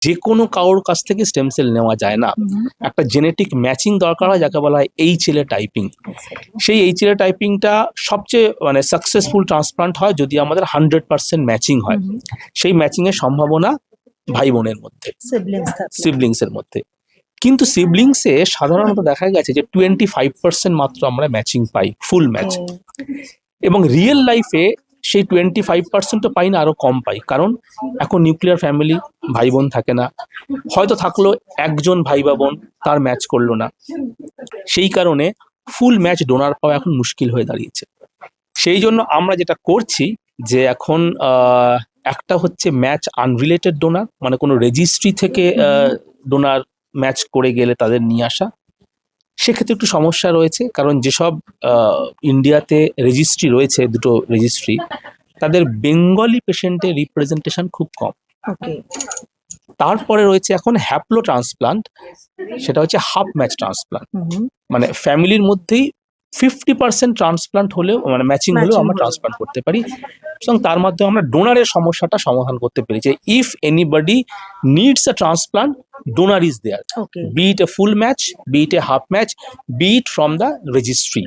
যে কোনো কারোর কাছ থেকে স্টেম সেল নেওয়া যায় না, একটা জেনেটিক ম্যাচিং দরকার হয় যাকে বলা হয় HLA টাইপিং। সেই HLA টাইপিংটা সবচেয়ে মানে সাকসেসফুল ট্রান্সপ্লান্ট হয় যদি আমাদের 100% ম্যাচিং হয়। সেই ম্যাচিং এর সম্ভাবনা ভাই বোনের মধ্যে, সিবলিংস এর মধ্যে। কিন্তু সিবলিংসে সাধারণত দেখা গেছে যে 25% মাত্র আমরা ম্যাচিং পাই, ফুল ম্যাচ। এবং রিয়েল লাইফে সেই 25% পাই না, আরো কম পাই, কারণ এখন নিউক্লিয়ার ফ্যামিলি, ভাই বোন থাকে না, হয়তো থাকলো একজন ভাই বা বোন, তার ম্যাচ করলো না, সেই কারণে ফুল ম্যাচ ডোনার পাওয়া এখন মুশকিল হয়ে দাঁড়িয়েছে। সেই জন্য আমরা যেটা করছি যে এখন একটা হচ্ছে ম্যাচ আনরিলেটেড ডোনার, মানে কোনো রেজিস্ট্রি থেকে ডোনার ম্যাচ করে গেলে তাদের নিয়ে আসা। সেক্ষেত্রে একটু সমস্যা রয়েছে, কারণ যেসব ইন্ডিয়াতে রেজিস্ট্রি রয়েছে, দুটো রেজিস্ট্রি, তাদের বেঙ্গলি পেশেন্টের রিপ্রেজেন্টেশন খুব কম। তারপরে রয়েছে এখন হ্যাপ্লো ট্রান্সপ্লান্ট, সেটা হচ্ছে হাফ ম্যাচ ট্রান্সপ্লান্ট, মানে ফ্যামিলির মধ্যেই 50% ট্রান্সপ্লান্ট হলেও, মানে ম্যাচিং হলেও আমরা ট্রান্সপ্লান্ট করতে পারি, এবং তার মাধ্যমে আমরা ডোনারের সমস্যাটা সমাধান করতে পেরেছি। If anybody needs a transplant, donor is there, be it a full match, be it a half match, be it from the registry.